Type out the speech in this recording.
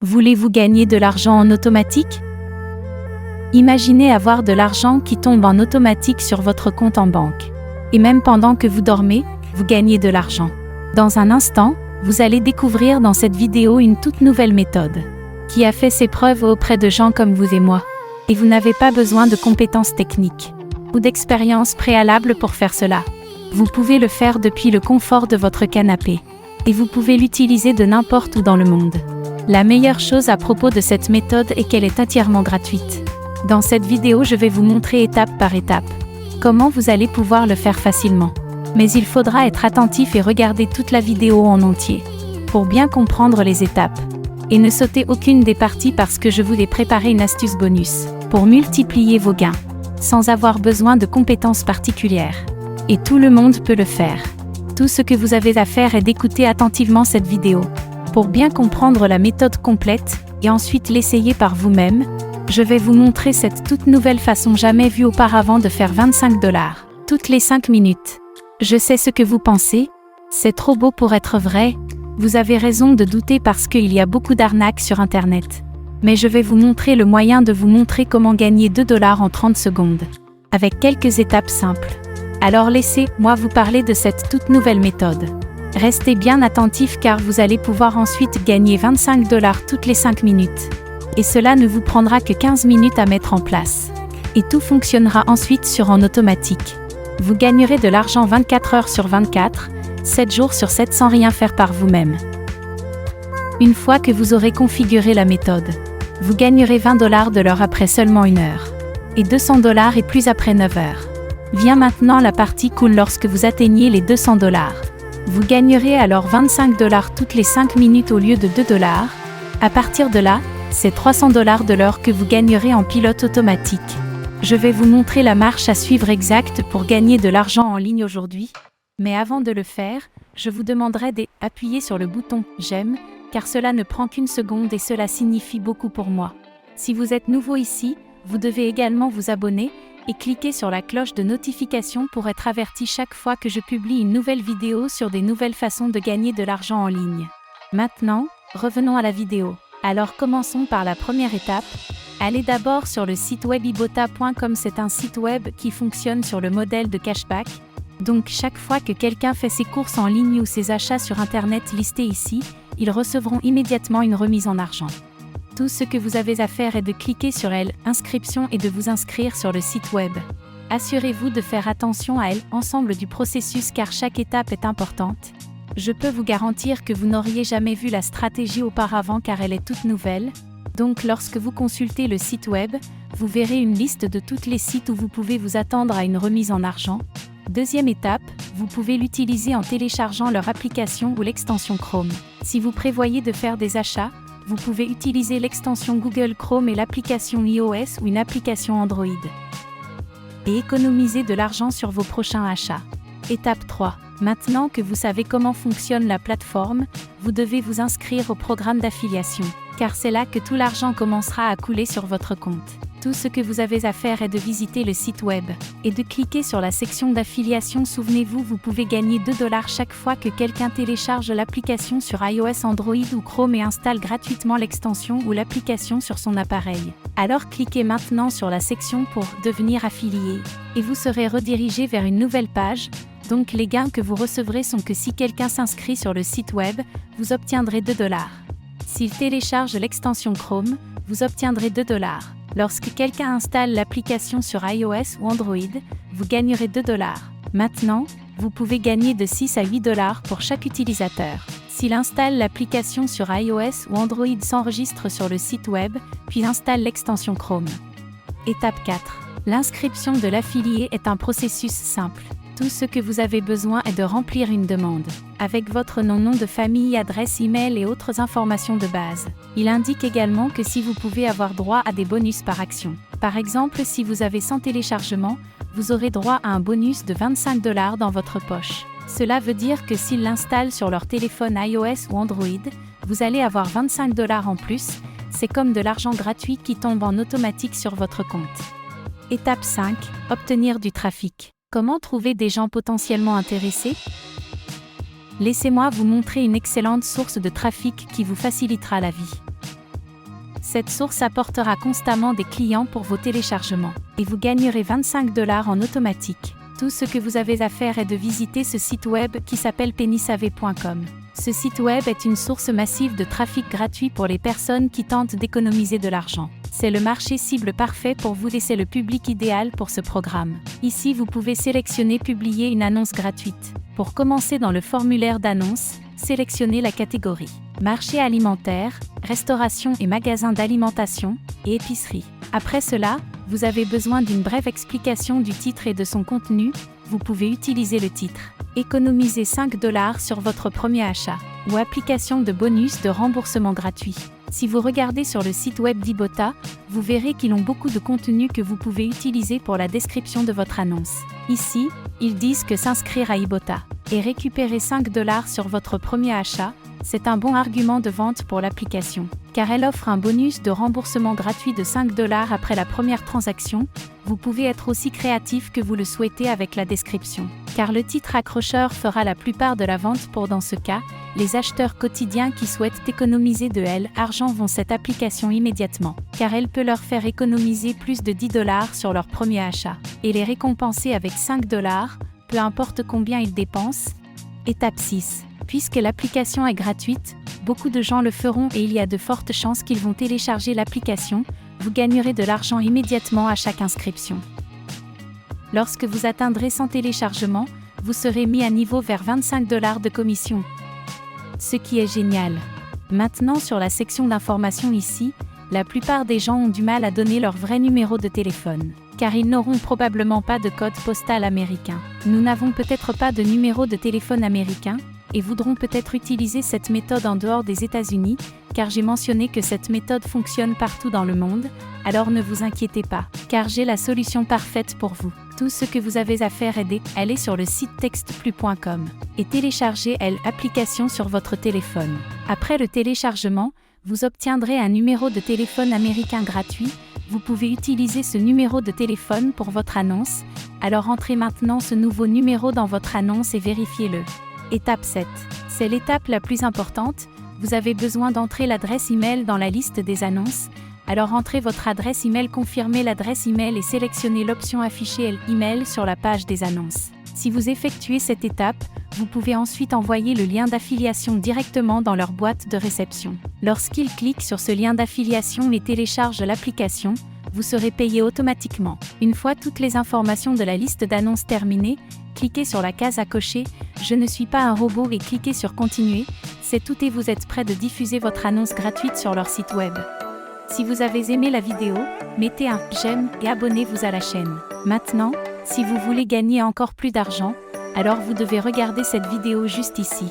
Voulez-vous gagner de l'argent en automatique? Imaginez avoir de l'argent qui tombe en automatique sur votre compte en banque. Et même pendant que vous dormez, vous gagnez de l'argent. Dans un instant, vous allez découvrir dans cette vidéo une toute nouvelle méthode, qui a fait ses preuves auprès de gens comme vous et moi. Et vous n'avez pas besoin de compétences techniques ou d'expérience préalable pour faire cela. Vous pouvez le faire depuis le confort de votre canapé. Et vous pouvez l'utiliser de n'importe où dans le monde. La meilleure chose à propos de cette méthode est qu'elle est entièrement gratuite. Dans cette vidéo, je vais vous montrer étape par étape comment vous allez pouvoir le faire facilement. Mais il faudra être attentif et regarder toute la vidéo en entier pour bien comprendre les étapes. Et ne sautez aucune des parties parce que je vous ai préparé une astuce bonus pour multiplier vos gains sans avoir besoin de compétences particulières. Et tout le monde peut le faire. Tout ce que vous avez à faire est d'écouter attentivement cette vidéo pour bien comprendre la méthode complète et ensuite l'essayer par vous-même. Je vais vous montrer cette toute nouvelle façon jamais vue auparavant de faire 25 $ toutes les 5 minutes. Je sais ce que vous pensez, c'est trop beau pour être vrai. Vous avez raison de douter parce qu'il y a beaucoup d'arnaques sur Internet. Mais je vais vous montrer le moyen de vous montrer comment gagner 2 $ en 30 secondes, avec quelques étapes simples. Alors laissez-moi vous parler de cette toute nouvelle méthode. Restez bien attentifs car vous allez pouvoir ensuite gagner 25 $ toutes les 5 minutes. Et cela ne vous prendra que 15 minutes à mettre en place. Et tout fonctionnera ensuite en automatique. Vous gagnerez de l'argent 24 heures sur 24, 7 jours sur 7 sans rien faire par vous-même. Une fois que vous aurez configuré la méthode, vous gagnerez 20 $ de l'heure après seulement 1 heure. Et 200 $ et plus après 9 heures. Vient maintenant la partie cool lorsque vous atteignez les 200 $. Vous gagnerez alors 25 $ toutes les 5 minutes au lieu de 2 $. À partir de là, c'est 300 $ de l'heure que vous gagnerez en pilote automatique. Je vais vous montrer la marche à suivre exacte pour gagner de l'argent en ligne aujourd'hui. Mais avant de le faire, je vous demanderai d'appuyer sur le bouton « J'aime » car cela ne prend qu'une seconde et cela signifie beaucoup pour moi. Si vous êtes nouveau ici, vous devez également vous abonner et cliquer sur la cloche de notification pour être averti chaque fois que je publie une nouvelle vidéo sur des nouvelles façons de gagner de l'argent en ligne. Maintenant, revenons à la vidéo. Alors commençons par la première étape. Allez d'abord sur le site web ibotta.com. C'est un site web qui fonctionne sur le modèle de cashback. Donc chaque fois que quelqu'un fait ses courses en ligne ou ses achats sur Internet listés ici, ils recevront immédiatement une remise en argent. Tout ce que vous avez à faire est de cliquer sur inscription et de vous inscrire sur le site web. Assurez-vous de faire attention à l'ensemble du processus car chaque étape est importante. Je peux vous garantir que vous n'auriez jamais vu la stratégie auparavant car elle est toute nouvelle. Donc lorsque vous consultez le site web, vous verrez une liste de tous les sites où vous pouvez vous attendre à une remise en argent. Deuxième étape, vous pouvez l'utiliser en téléchargeant leur application ou l'extension Chrome. Si vous prévoyez de faire des achats, vous pouvez utiliser l'extension Google Chrome et l'application iOS ou une application Android. Et économiser de l'argent sur vos prochains achats. Étape 3. Maintenant que vous savez comment fonctionne la plateforme, vous devez vous inscrire au programme d'affiliation, car c'est là que tout l'argent commencera à couler sur votre compte. Tout ce que vous avez à faire est de visiter le site web et de cliquer sur la section d'affiliation. Souvenez-vous, vous pouvez gagner 2 $ chaque fois que quelqu'un télécharge l'application sur iOS, Android ou Chrome et installe gratuitement l'extension ou l'application sur son appareil. Alors cliquez maintenant sur la section pour devenir affilié et vous serez redirigé vers une nouvelle page. Donc les gains que vous recevrez sont que si quelqu'un s'inscrit sur le site web, vous obtiendrez 2 $. S'il télécharge l'extension Chrome, vous obtiendrez 2 $. Lorsque quelqu'un installe l'application sur iOS ou Android, vous gagnerez 2 $. Maintenant, vous pouvez gagner de 6 à 8 $ pour chaque utilisateur. S'il installe l'application sur iOS ou Android, s'enregistre sur le site web, puis installe l'extension Chrome. Étape 4. L'inscription de l'affilié est un processus simple. Tout ce que vous avez besoin est de remplir une demande, avec votre nom de famille, adresse email et autres informations de base. Il indique également que si vous pouvez avoir droit à des bonus par action. Par exemple, si vous avez 100 téléchargements, vous aurez droit à un bonus de 25 $ dans votre poche. Cela veut dire que s'ils l'installent sur leur téléphone iOS ou Android, vous allez avoir 25 $ en plus. C'est comme de l'argent gratuit qui tombe en automatique sur votre compte. Étape 5. Obtenir du trafic. Comment trouver des gens potentiellement intéressés? Laissez-moi vous montrer une excellente source de trafic qui vous facilitera la vie. Cette source apportera constamment des clients pour vos téléchargements. Et vous gagnerez 25 $ en automatique. Tout ce que vous avez à faire est de visiter ce site web qui s'appelle pennysaver.com. Ce site web est une source massive de trafic gratuit pour les personnes qui tentent d'économiser de l'argent. C'est le marché cible parfait pour vous et c'est le public idéal pour ce programme. Ici, vous pouvez sélectionner publier une annonce gratuite. Pour commencer dans le formulaire d'annonce, sélectionnez la catégorie marché alimentaire, restauration et magasins d'alimentation, et épicerie. Après cela, vous avez besoin d'une brève explication du titre et de son contenu. Vous pouvez utiliser le titre économiser 5 $ sur votre premier achat ou application de bonus de remboursement gratuit. Si vous regardez sur le site web d'Ibotta, vous verrez qu'ils ont beaucoup de contenu que vous pouvez utiliser pour la description de votre annonce. Ici, ils disent que s'inscrire à Ibotta et récupérer 5 $ sur votre premier achat, c'est un bon argument de vente pour l'application, car elle offre un bonus de remboursement gratuit de 5 $ après la première transaction. Vous pouvez être aussi créatif que vous le souhaitez avec la description, car le titre accrocheur fera la plupart de la vente pour dans ce cas, les acheteurs quotidiens qui souhaitent économiser de l'argent vont cette application immédiatement, car elle peut leur faire économiser plus de 10 $ sur leur premier achat, et les récompenser avec 5 $, peu importe combien ils dépensent. Étape 6. Puisque l'application est gratuite, beaucoup de gens le feront et il y a de fortes chances qu'ils vont télécharger l'application. Vous gagnerez de l'argent immédiatement à chaque inscription. Lorsque vous atteindrez 100 téléchargements, vous serez mis à niveau vers 25 $ de commission. Ce qui est génial. Maintenant sur la section d'information ici, la plupart des gens ont du mal à donner leur vrai numéro de téléphone, car ils n'auront probablement pas de code postal américain. Nous n'avons peut-être pas de numéro de téléphone américain, et voudront peut-être utiliser cette méthode en dehors des États-Unis, car j'ai mentionné que cette méthode fonctionne partout dans le monde, alors ne vous inquiétez pas, car j'ai la solution parfaite pour vous. Tout ce que vous avez à faire est d'aller sur le site textplus.com et télécharger l'application sur votre téléphone. Après le téléchargement, vous obtiendrez un numéro de téléphone américain gratuit. Vous pouvez utiliser ce numéro de téléphone pour votre annonce, alors entrez maintenant ce nouveau numéro dans votre annonce et vérifiez-le. Étape 7. C'est l'étape la plus importante. Vous avez besoin d'entrer l'adresse email dans la liste des annonces. Alors entrez votre adresse email, confirmez l'adresse email et sélectionnez l'option afficher l'email sur la page des annonces. Si vous effectuez cette étape, vous pouvez ensuite envoyer le lien d'affiliation directement dans leur boîte de réception. Lorsqu'ils cliquent sur ce lien d'affiliation et téléchargent l'application, vous serez payé automatiquement. Une fois toutes les informations de la liste d'annonces terminées, cliquez sur la case à cocher « Je ne suis pas un robot » et cliquez sur « Continuer ». C'est tout et vous êtes prêt de diffuser votre annonce gratuite sur leur site web. Si vous avez aimé la vidéo, mettez un j'aime et abonnez-vous à la chaîne. Maintenant, si vous voulez gagner encore plus d'argent, alors vous devez regarder cette vidéo juste ici.